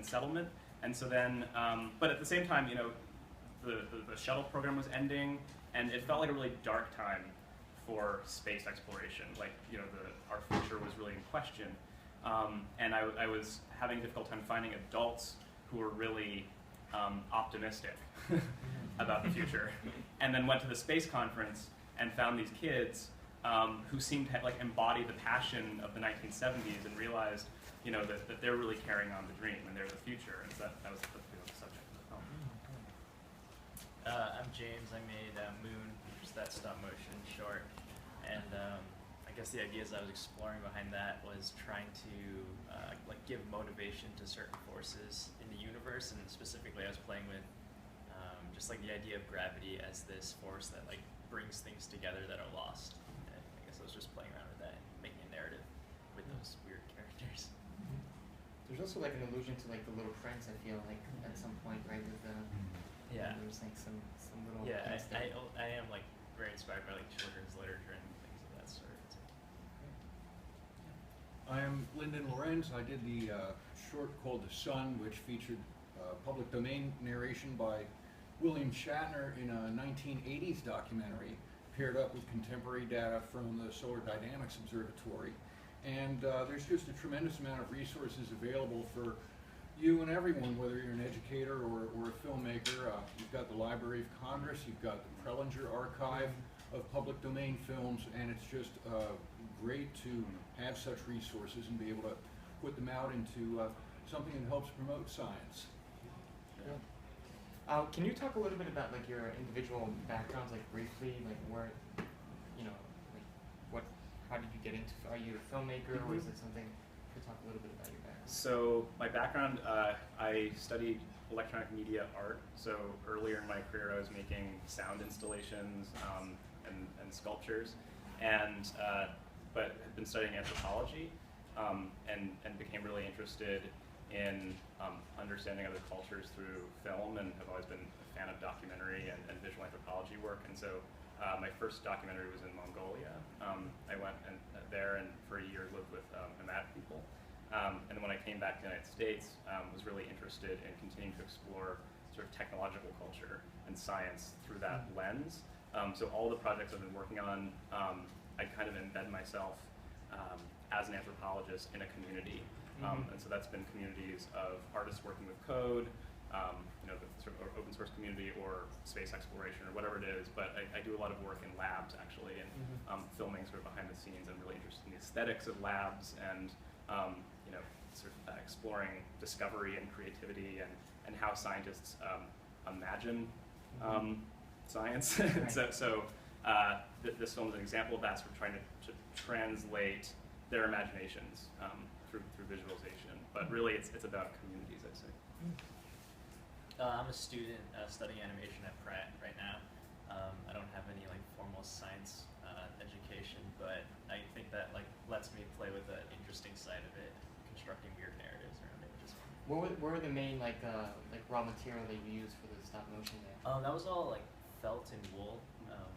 and settlement. And so then, but at the same time, the shuttle program was ending, and it felt like a really dark time for space exploration. Like, our future was really in question. And I was having a difficult time finding adults who were really optimistic about the future. And then went to the space conference and found these kids who seemed to embody the passion of the 1970s, and realized, that they're really carrying on the dream and they're the future. And so that was the subject of the film. I'm James. I made Moon, which is that stop motion short, and I guess the ideas I was exploring behind that was trying to give motivation to certain forces in the universe, and specifically I was playing with just the idea of gravity as this force that brings things together that are lost. And I guess I was just playing around with that and making a narrative with those weird characters. There's also an allusion to the Little Prince, I feel like, at some point, right? With the there's some little I am very inspired by children's literature and things of that sort. I am Lyndon Lorenz. I did the short called The Sun, which featured public domain narration by William Shatner in a 1980s documentary, paired up with contemporary data from the Solar Dynamics Observatory. And there's just a tremendous amount of resources available for you and everyone, whether you're an educator or a filmmaker. You've got the Library of Congress, you've got the Prelinger Archive of public domain films, and it's just great to have such resources and be able to put them out into something that helps promote science. Yeah. Can you talk a little bit about your individual backgrounds, briefly, where, how did you get into? Are you a filmmaker, or is it something? Could you talk a little bit about your background? So my background, I studied electronic media art. So earlier in my career, I was making sound installations and sculptures, but had been studying anthropology, and became really interested in understanding other cultures through film, and have always been a fan of documentary and visual anthropology work. And so my first documentary was in Mongolia. I went there and for a year lived with nomadic people. And then when I came back to the United States, was really interested in continuing to explore sort of technological culture and science through that lens. So all the projects I've been working on, I kind of embed myself as an anthropologist in a community. And so that's been communities of artists working with code, the sort of open source community, or space exploration, or whatever it is. But I do a lot of work in labs, actually, and filming sort of behind the scenes. I'm really interested in the aesthetics of labs, and sort of exploring discovery and creativity, and how scientists imagine science. So this film is an example of that, sort of trying to translate their imaginations through visualization. But really, it's about communities, I'd say. I'm a student studying animation at Pratt right now. I don't have any formal science education, but I think that lets me play with the interesting side of it, constructing weird narratives around it, which is fun. What were the main raw material that you used for the stop motion there? That was all felt and wool,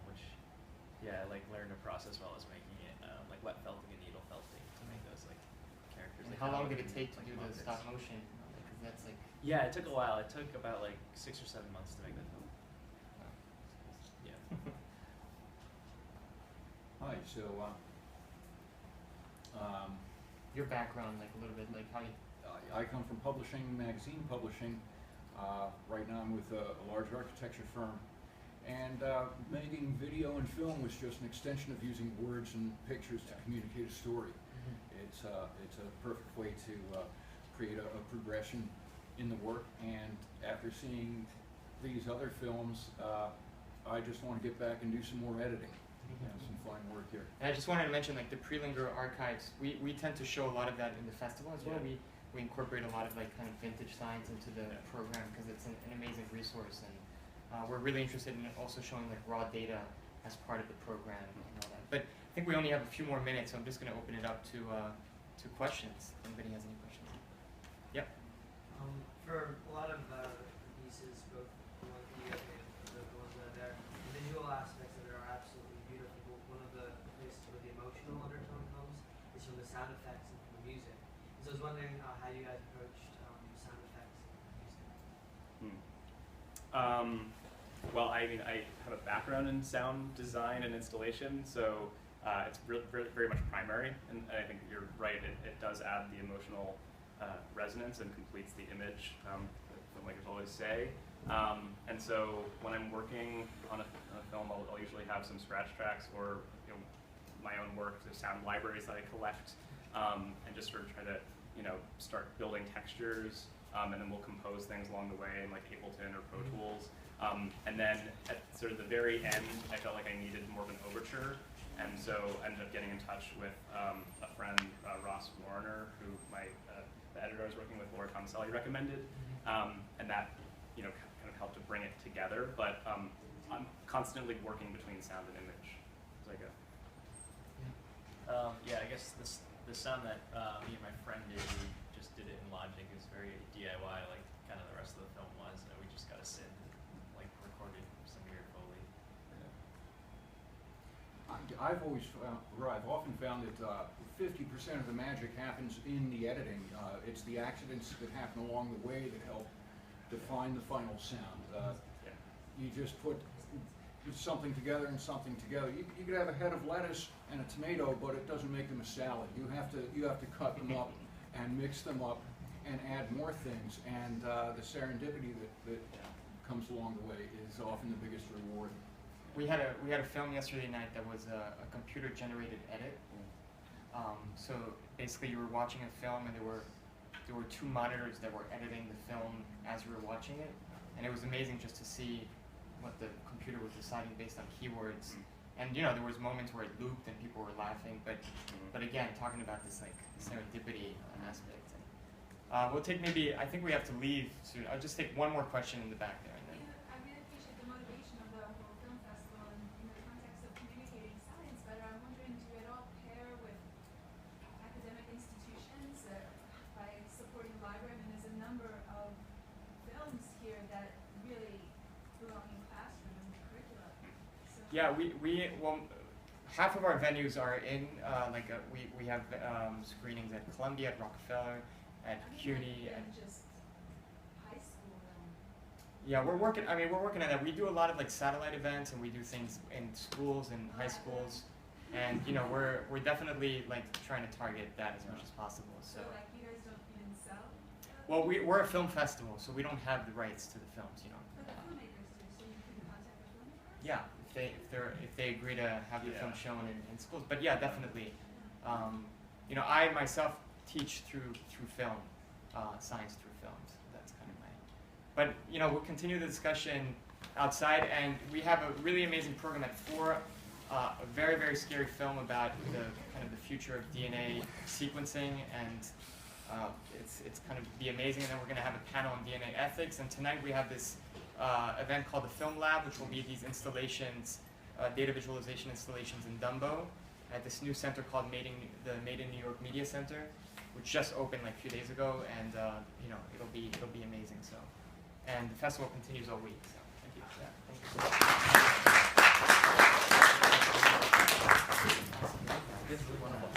which I learned a process while I was making it, wet felting and needle felting to make those characters. And how long did it take to do the stop motion? Because that's Yeah, it took a while. It took about 6 or 7 months to make that film. Yeah. Hi, so your background, a little bit, how you... I come from publishing, magazine publishing. Right now I'm with a large architecture firm. And making video and film was just an extension of using words and pictures to communicate a story. It's a perfect way to create a progression in the work. And after seeing these other films, I just want to get back and do some more editing. Some fine work here. And I just wanted to mention, the Prelinger Archives, we tend to show a lot of that in the festival as well. We incorporate a lot of kind of vintage science into the program, because it's an amazing resource, and we're really interested in also showing raw data as part of the program and all that. But I think we only have a few more minutes, so I'm just going to open it up to questions. If anybody has any questions? Yep. For a lot of pieces, both the ones that you guys made and the ones that are there, the visual aspects of it are absolutely beautiful. But one of the places where the emotional undertone comes is from the sound effects and from the music. So I was wondering how you guys approached sound effects Well, I mean, I have a background in sound design and installation, so it's very much primary, and I think you're right, it does add the emotional resonance and completes the image, that filmmakers always say. And so when I'm working on a film, I'll usually have some scratch tracks or my own work, the sound libraries that I collect, and just sort of try to start building textures, and then we'll compose things along the way in like Ableton or Pro Tools. And then at sort of the very end, I felt like I needed more of an overture, and so I ended up getting in touch with a friend, Ross Warner, who the editor I was working with, Laura Tomaselli, recommended, and that kind of helped to bring it together. But I'm constantly working between sound and image as I go. Yeah, I guess the sound that me and my friend did, we just did it in Logic. It was very DIY, like kind of the rest of the film was. And we just got to sit and like recorded some weird Foley. I've often found that 50% of the magic happens in the editing. It's the accidents that happen along the way that help define the final sound. You just put something together and something together. You could have a head of lettuce and a tomato, but it doesn't make them a salad. You have to cut them up and mix them up and add more things. And the serendipity that comes along the way is often the biggest reward. We had a film yesterday night that was a computer generated edit. So basically, you were watching a film, and there were two monitors that were editing the film as you were watching it, and it was amazing just to see what the computer was deciding based on keywords. And there was moments where it looped and people were laughing, but again, talking about this like serendipity aspect. And, we'll take I think we have to leave soon. I'll just take one more question in the back there. And then. I really appreciate the motivation of the whole film festival in the context of communicating science, but I'm wondering, do you at all pair with academic institutions by supporting the library? I mean, there's a number of films here that really belong in classroom and curriculum. So Yeah, well, half of our venues are in we have screenings at Columbia, at Rockefeller, at CUNY. just high school and Yeah, we're working on that. We do a lot of like satellite events, and we do things in schools and high schools, and we're definitely like trying to target that as much as possible. so So, like you guys don't even sell? well, we're a film festival, so we don't have the rights to the films, But the filmmakers do, so you can contact the filmmakers? Yeah, if they agree to have the film shown in schools. But yeah, definitely. I myself teach through film, science through films. That's kind of my. But we'll continue the discussion outside, and we have a really amazing program at 4. A very, very scary film about the future of DNA sequencing, and it's kind of be amazing. And then we're going to have a panel on DNA ethics. And tonight we have this event called the Film Lab, which will be these installations, data visualization installations in Dumbo at this new center called the Made in New York Media Center, which just opened like a few days ago, and it'll be amazing. So, and the festival continues all week. So, thank you. Yeah, thank you. This is one of them.